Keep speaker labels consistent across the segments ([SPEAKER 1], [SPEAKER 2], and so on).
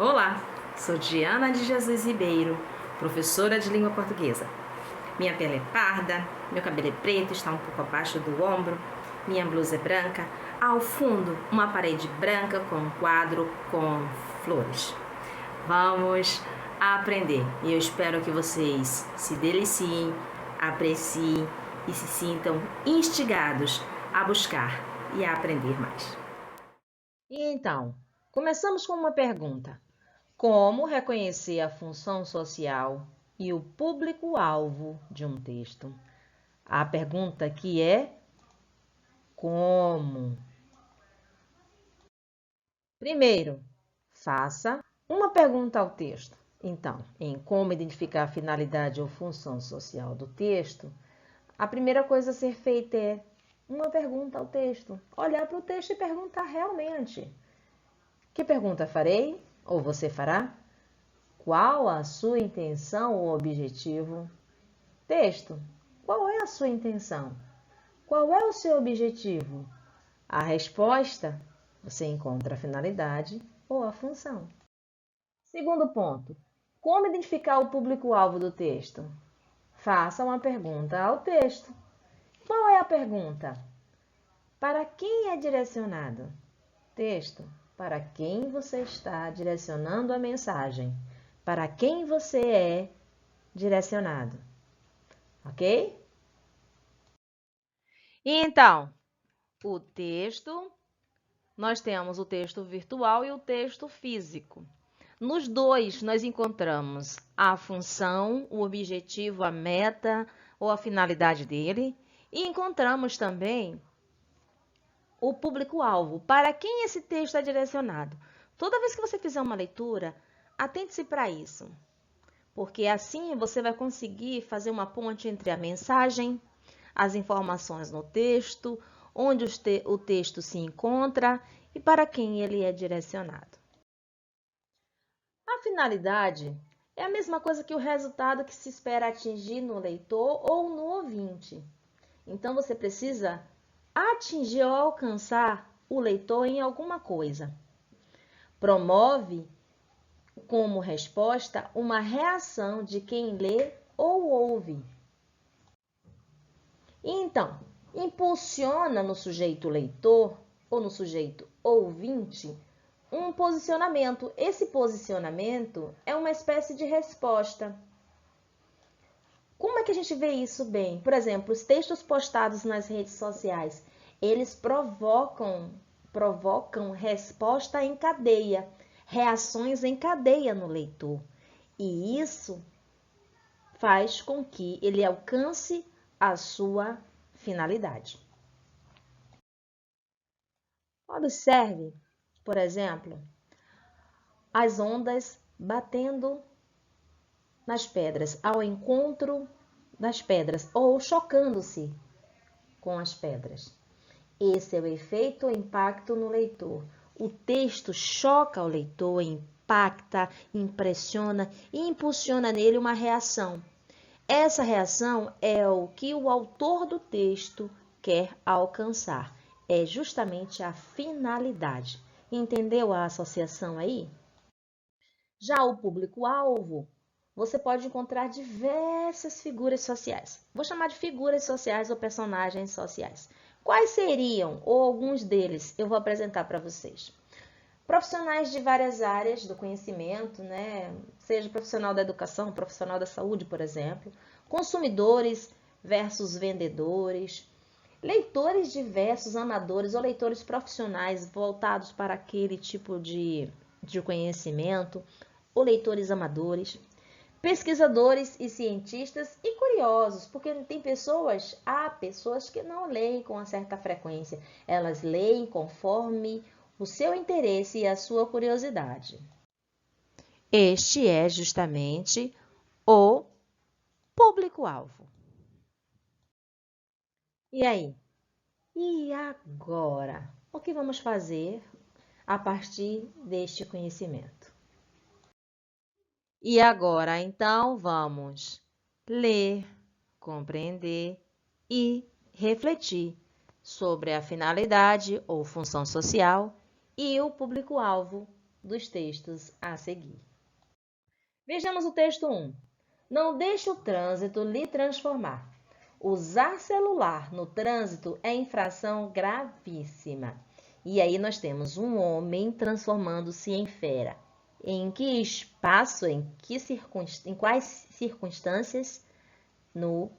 [SPEAKER 1] Olá, sou Diana de Jesus Ribeiro, professora de língua portuguesa. Minha pele é parda, meu cabelo é preto, está um pouco abaixo do ombro, minha blusa é branca, ao fundo uma parede branca com um quadro com flores. Vamos aprender e eu espero que vocês se deliciem, apreciem e se sintam instigados a buscar e a aprender mais.
[SPEAKER 2] Então, começamos com uma pergunta. Como reconhecer a função social e o público-alvo de um texto? A pergunta aqui é como? Primeiro, faça uma pergunta ao texto. Então, em como identificar a finalidade ou função social do texto, a primeira coisa a ser feita é uma pergunta ao texto. Olhar para o texto e perguntar realmente. Que pergunta farei? Ou você fará? Qual a sua intenção ou objetivo? Texto. Qual é a sua intenção? Qual é o seu objetivo? A resposta, você encontra a finalidade ou a função. Segundo ponto. Como identificar o público-alvo do texto? Faça uma pergunta ao texto. Qual é a pergunta? Para quem é direcionado? Texto. Para quem você está direcionando a mensagem? Para quem você é direcionado? Ok? Então, o texto, nós temos o texto virtual e o texto físico. Nos dois, nós encontramos a função, o objetivo, a meta ou a finalidade dele. E encontramos também o público-alvo. Para quem esse texto é direcionado? Toda vez que você fizer uma leitura, atente-se para isso. Porque assim você vai conseguir fazer uma ponte entre a mensagem, as informações no texto, onde o texto se encontra e para quem ele é direcionado. A finalidade é a mesma coisa que o resultado que se espera atingir no leitor ou no ouvinte. Então, você precisa atingir ou alcançar o leitor em alguma coisa. Promove como resposta uma reação de quem lê ou ouve. Então, impulsiona no sujeito leitor ou no sujeito ouvinte um posicionamento. Esse posicionamento é uma espécie de resposta. Como é que a gente vê isso bem? Por exemplo, os textos postados nas redes sociais, eles provocam resposta em cadeia, reações em cadeia no leitor. E isso faz com que ele alcance a sua finalidade. Observe, por exemplo, as ondas batendo nas pedras, ao encontro das pedras ou chocando-se com as pedras. Esse é o efeito ou impacto no leitor. O texto choca o leitor, impacta, impressiona e impulsiona nele uma reação. Essa reação é o que o autor do texto quer alcançar. É justamente a finalidade. Entendeu a associação aí? Já o público-alvo, você pode encontrar diversas figuras sociais. Vou chamar de figuras sociais ou personagens sociais. Quais seriam, ou alguns deles, eu vou apresentar para vocês. Profissionais de várias áreas do conhecimento, né? Seja profissional da educação, profissional da saúde, por exemplo. Consumidores versus vendedores. Leitores diversos, amadores ou leitores profissionais voltados para aquele tipo de conhecimento. Ou leitores amadores. Pesquisadores e cientistas e curiosos, porque há pessoas que não leem com uma certa frequência. Elas leem conforme o seu interesse e a sua curiosidade. Este é justamente o público-alvo. E aí? E agora? O que vamos fazer a partir deste conhecimento? E agora, então, vamos ler, compreender e refletir sobre a finalidade ou função social e o público-alvo dos textos a seguir. Vejamos o texto 1. Não deixe o trânsito lhe transformar. Usar celular no trânsito é infração gravíssima. E aí nós temos um homem transformando-se em fera. Em que espaço, em quais circunstâncias? No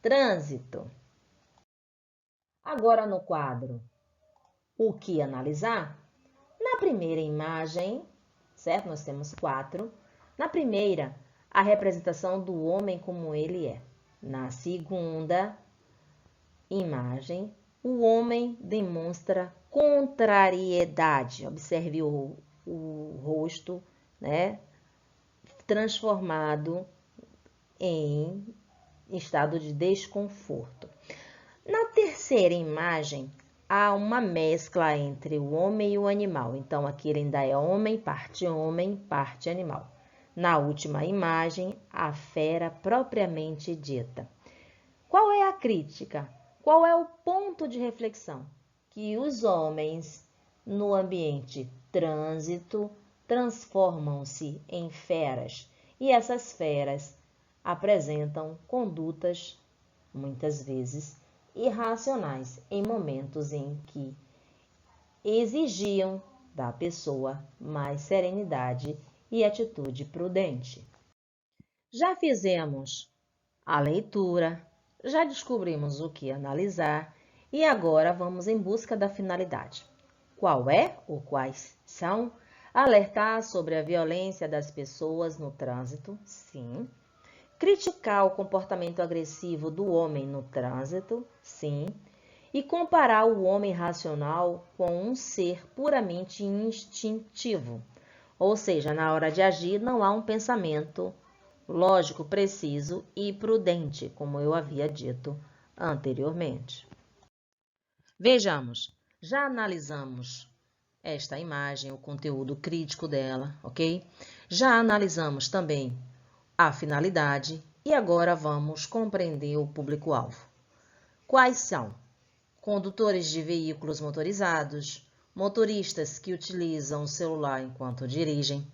[SPEAKER 2] trânsito. Agora no quadro, o que analisar? Na primeira imagem, certo? Nós temos 4. Na primeira, a representação do homem como ele é. Na segunda imagem, o homem demonstra contrariedade. Observe o rosto, né, transformado em estado de desconforto. Na terceira imagem, há uma mescla entre o homem e o animal. Então, aqui ele ainda é homem, parte animal. Na última imagem, a fera propriamente dita. Qual é a crítica? Qual é o ponto de reflexão? Que os homens, no ambiente trânsito, transformam-se em feras. E essas feras apresentam condutas, muitas vezes, irracionais em momentos em que exigiam da pessoa mais serenidade e atitude prudente. Já fizemos a leitura, já descobrimos o que analisar e agora vamos em busca da finalidade. Qual é ou quais são? Alertar sobre a violência das pessoas no trânsito, sim. Criticar o comportamento agressivo do homem no trânsito, sim. E comparar o homem racional com um ser puramente instintivo. Ou seja, na hora de agir não há um pensamento lógico, preciso e prudente, como eu havia dito anteriormente. Vejamos, já analisamos esta imagem, o conteúdo crítico dela, ok? Já analisamos também a finalidade e agora vamos compreender o público-alvo. Quais são? Condutores de veículos motorizados, motoristas que utilizam o celular enquanto dirigem,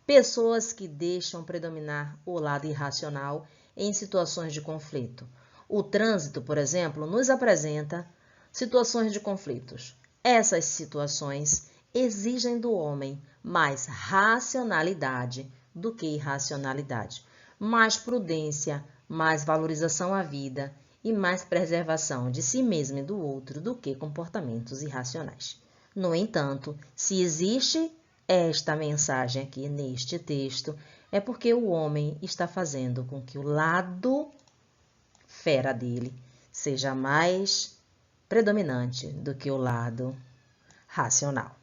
[SPEAKER 2] pessoas que deixam predominar o lado irracional em situações de conflito. O trânsito, por exemplo, nos apresenta situações de conflitos. Essas situações exigem do homem mais racionalidade do que irracionalidade, mais prudência, mais valorização à vida e mais preservação de si mesmo e do outro do que comportamentos irracionais. No entanto, se existe esta mensagem aqui neste texto, é porque o homem está fazendo com que o lado fera dele seja mais predominante do que o lado racional.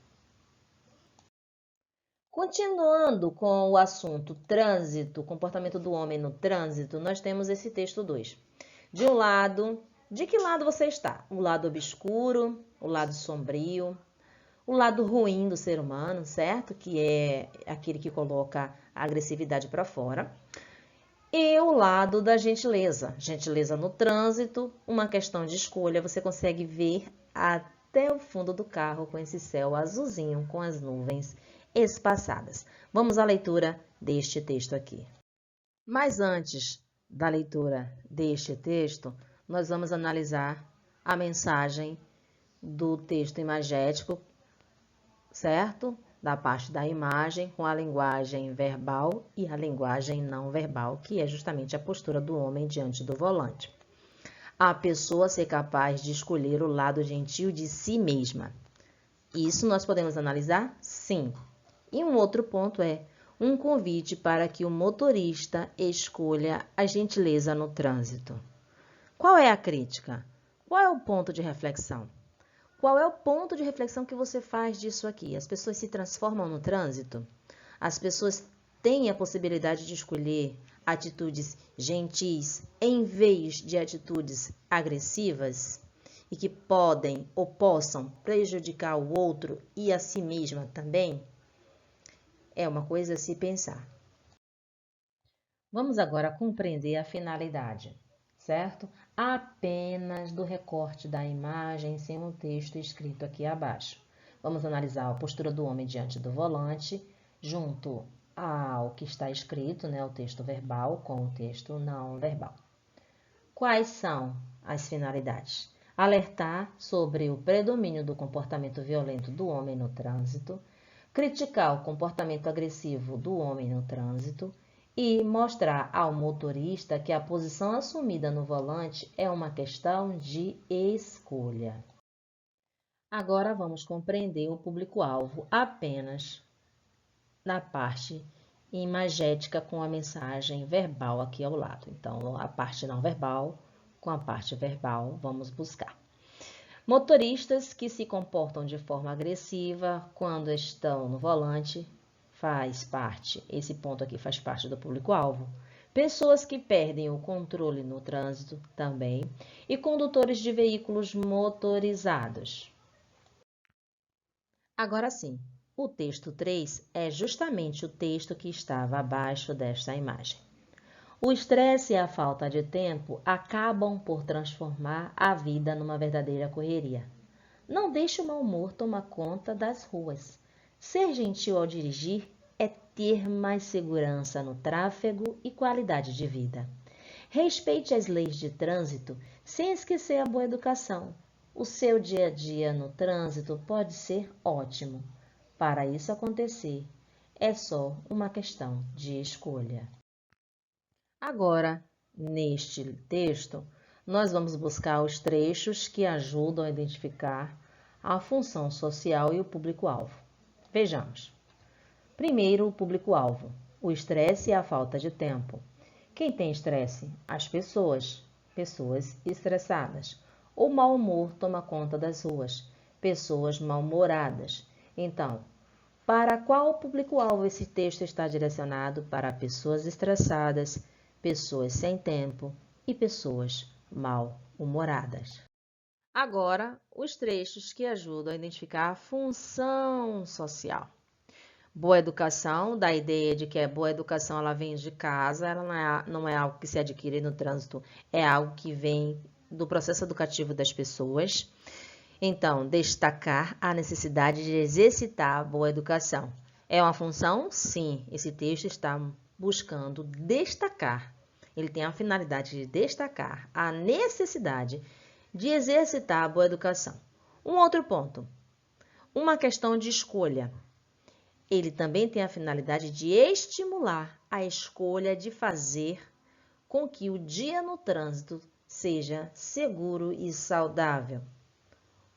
[SPEAKER 2] Continuando com o assunto trânsito, comportamento do homem no trânsito, nós temos esse texto 2. De um lado, de que lado você está? O lado obscuro, o lado sombrio, o lado ruim do ser humano, certo? Que é aquele que coloca a agressividade para fora. E o lado da gentileza. Gentileza no trânsito, uma questão de escolha. Você consegue ver até o fundo do carro com esse céu azulzinho, com as nuvens espaçadas. Vamos à leitura deste texto aqui. Mas antes da leitura deste texto, nós vamos analisar a mensagem do texto imagético, certo? Da parte da imagem com a linguagem verbal e a linguagem não verbal, que é justamente a postura do homem diante do volante. A pessoa ser capaz de escolher o lado gentil de si mesma. Isso nós podemos analisar? Sim. E um outro ponto é um convite para que o motorista escolha a gentileza no trânsito. Qual é a crítica? Qual é o ponto de reflexão? Qual é o ponto de reflexão que você faz disso aqui? As pessoas se transformam no trânsito? As pessoas têm a possibilidade de escolher atitudes gentis em vez de atitudes agressivas e que podem ou possam prejudicar o outro e a si mesma também? É uma coisa a se pensar. Vamos agora compreender a finalidade, certo? Apenas do recorte da imagem sem o texto escrito aqui abaixo. Vamos analisar a postura do homem diante do volante, junto ao que está escrito, né, o texto verbal com o texto não verbal. Quais são as finalidades? Alertar sobre o predomínio do comportamento violento do homem no trânsito, criticar o comportamento agressivo do homem no trânsito e mostrar ao motorista que a posição assumida no volante é uma questão de escolha. Agora vamos compreender o público-alvo apenas na parte imagética com a mensagem verbal aqui ao lado. Então, a parte não verbal com a parte verbal, vamos buscar. Motoristas que se comportam de forma agressiva quando estão no volante, esse ponto aqui faz parte do público-alvo. Pessoas que perdem o controle no trânsito também, e condutores de veículos motorizados. Agora sim, o texto 3 é justamente o texto que estava abaixo desta imagem. O estresse e a falta de tempo acabam por transformar a vida numa verdadeira correria. Não deixe o mau humor tomar conta das ruas. Ser gentil ao dirigir é ter mais segurança no tráfego e qualidade de vida. Respeite as leis de trânsito sem esquecer a boa educação. O seu dia a dia no trânsito pode ser ótimo. Para isso acontecer, é só uma questão de escolha. Agora, neste texto, nós vamos buscar os trechos que ajudam a identificar a função social e o público-alvo. Vejamos. Primeiro, o público-alvo, o estresse e a falta de tempo. Quem tem estresse? As pessoas estressadas. O mau humor toma conta das ruas, pessoas mal-humoradas. Então, para qual público-alvo esse texto está direcionado? Para pessoas estressadas, pessoas sem tempo e pessoas mal-humoradas. Agora, os trechos que ajudam a identificar a função social. Boa educação, dá a ideia de que a boa educação ela vem de casa, ela não é algo que se adquire no trânsito, é algo que vem do processo educativo das pessoas. Então, destacar a necessidade de exercitar a boa educação. É uma função? Sim, esse texto está buscando destacar. Ele tem a finalidade de destacar a necessidade de exercitar a boa educação. Um outro ponto, uma questão de escolha. Ele também tem a finalidade de estimular a escolha de fazer com que o dia no trânsito seja seguro e saudável.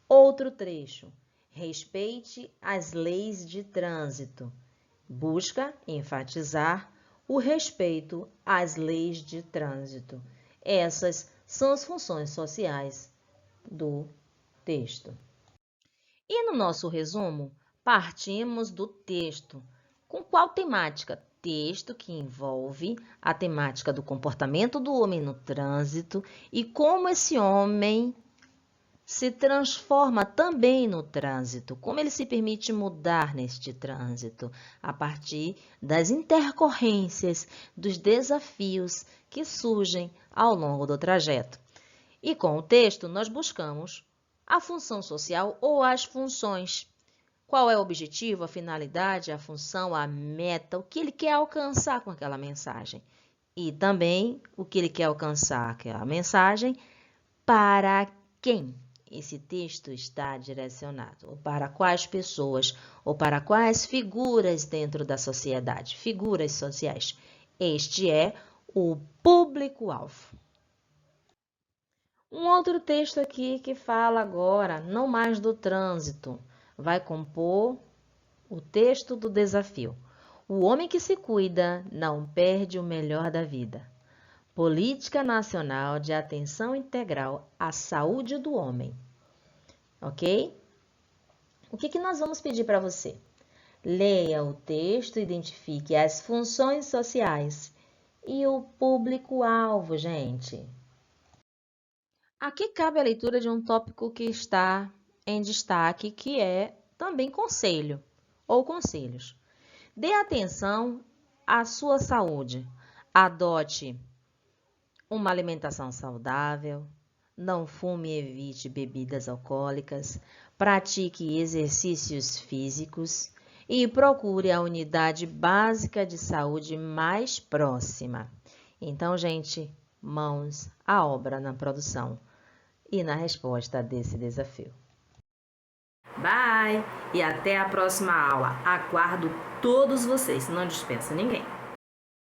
[SPEAKER 2] Outro trecho, respeite as leis de trânsito. Busca enfatizar o respeito às leis de trânsito. Essas são as funções sociais do texto. E no nosso resumo, partimos do texto. Com qual temática? Texto que envolve a temática do comportamento do homem no trânsito e como esse homem se transforma também no trânsito, como ele se permite mudar neste trânsito, a partir das intercorrências, dos desafios que surgem ao longo do trajeto. E com o texto, nós buscamos a função social ou as funções. Qual é o objetivo, a finalidade, a função, a meta, o que ele quer alcançar com aquela mensagem. E também o que ele quer alcançar aquela mensagem, para quem esse texto está direcionado, ou para quais pessoas, ou para quais figuras dentro da sociedade, figuras sociais. Este é o público-alvo. Um outro texto aqui que fala agora, não mais do trânsito, vai compor o texto do desafio. O homem que se cuida não perde o melhor da vida. Política Nacional de Atenção Integral à Saúde do Homem. Ok? O que nós vamos pedir para você? Leia o texto, identifique as funções sociais e o público-alvo, gente. Aqui cabe a leitura de um tópico que está em destaque, que é também conselho ou conselhos. Dê atenção à sua saúde. Adote uma alimentação saudável, não fume e evite bebidas alcoólicas, pratique exercícios físicos e procure a unidade básica de saúde mais próxima. Então, gente, mãos à obra na produção e na resposta desse desafio.
[SPEAKER 1] Bye! E até a próxima aula. Aguardo todos vocês, não dispensa ninguém.